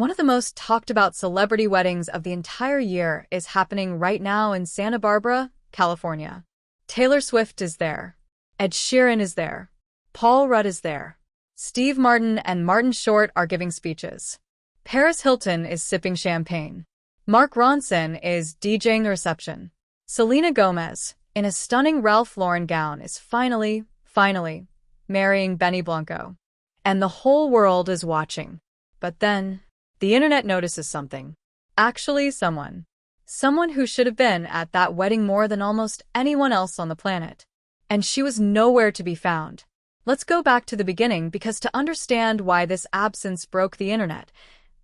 One of the most talked about celebrity weddings of the entire year is happening right now in Santa Barbara, California. Taylor Swift is there. Ed Sheeran is there. Paul Rudd is there. Steve Martin and Martin Short are giving speeches. Paris Hilton is sipping champagne. Mark Ronson is DJing the reception. Selena Gomez, in a stunning Ralph Lauren gown, is finally marrying Benny Blanco. And the whole world is watching. But then, the internet notices something. Actually, someone who should have been at that wedding more than almost anyone else on the planet. And she was nowhere to be found. Let's go back to the beginning, because to understand why this absence broke the internet,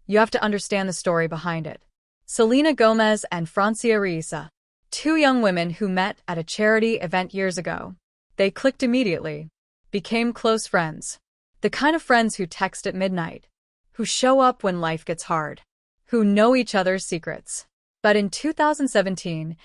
you have to understand the story behind it. Selena Gomez and Francia Raisa, two young women who met at a charity event years ago. They clicked immediately, became close friends. The kind of friends who text at midnight, who show up when life gets hard, who know each other's secrets. But in 2017,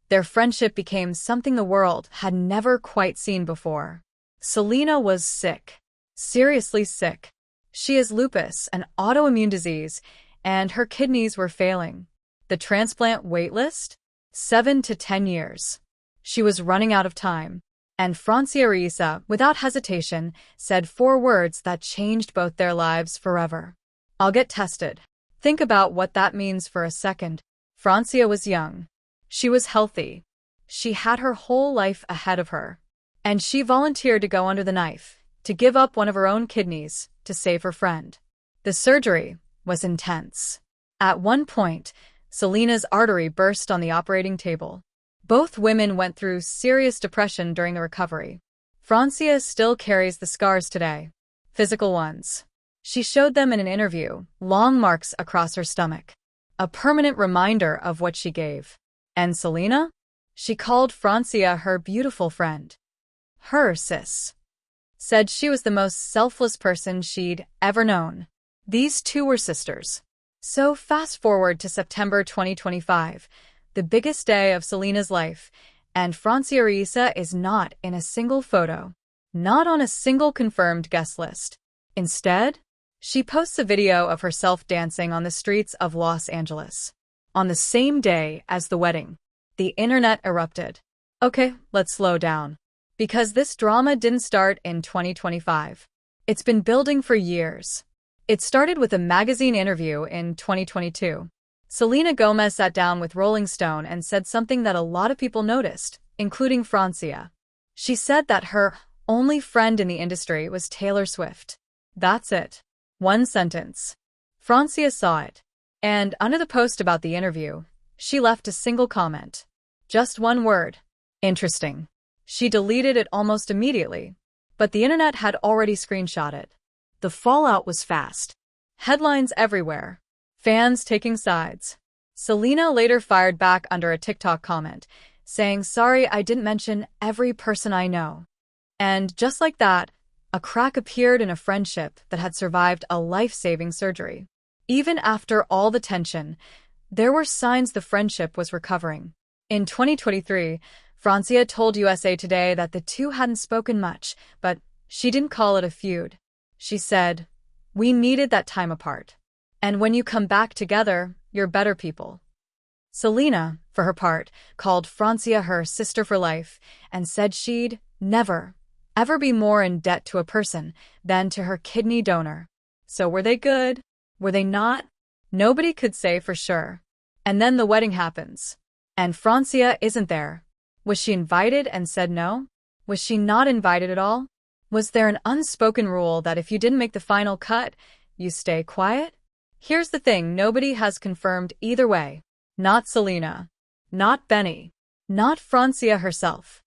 their friendship became something the world had never quite seen before. Selena was sick. Seriously sick. She has lupus, an autoimmune disease, and her kidneys were failing. The transplant waitlist? 7 to 10 years. She was running out of time. And Francia Raisa, without hesitation, said 4 words that changed both their lives forever. I'll get tested. Think about what that means for a second. Francia was young. She was healthy. She had her whole life ahead of her. And she volunteered to go under the knife, to give up one of her own kidneys, to save her friend. The surgery was intense. At one point, Selena's artery burst on the operating table. Both women went through serious depression during the recovery. Francia still carries the scars today. Physical ones. She showed them in an interview, long marks across her stomach. A permanent reminder of what she gave. And Selena? She called Francia her beautiful friend. Her sis. Said she was the most selfless person she'd ever known. These two were sisters. So fast forward to September 2025, the biggest day of Selena's life, and Francia Raisa is not in a single photo. Not on a single confirmed guest list. Instead, she posts a video of herself dancing on the streets of Los Angeles. On the same day as the wedding, the internet erupted. Okay, let's slow down. Because this drama didn't start in 2025. It's been building for years. It started with a magazine interview in 2022. Selena Gomez sat down with Rolling Stone and said something that a lot of people noticed, including Francia. She said that her only friend in the industry was Taylor Swift. That's it. One sentence. Francia saw it. And under the post about the interview, she left a single comment. Just one word. Interesting. She deleted it almost immediately. But the internet had already screenshot it. The fallout was fast. Headlines everywhere. Fans taking sides. Selena later fired back under a TikTok comment, saying, "Sorry, I didn't mention every person I know." And just like that, a crack appeared in a friendship that had survived a life-saving surgery. Even after all the tension, there were signs the friendship was recovering. In 2023, Francia told USA Today that the two hadn't spoken much, but she didn't call it a feud. She said, "We needed that time apart. And when you come back together, you're better people." Selena, for her part, called Francia her sister for life and said she'd never, ever be more in debt to a person than to her kidney donor. So were they good? Were they not? Nobody could say for sure. And then the wedding happens. And Francia isn't there. Was she invited and said no? Was she not invited at all? Was there an unspoken rule that if you didn't make the final cut, you stay quiet? Here's the thing, nobody has confirmed either way. Not Selena. Not Benny. Not Francia herself.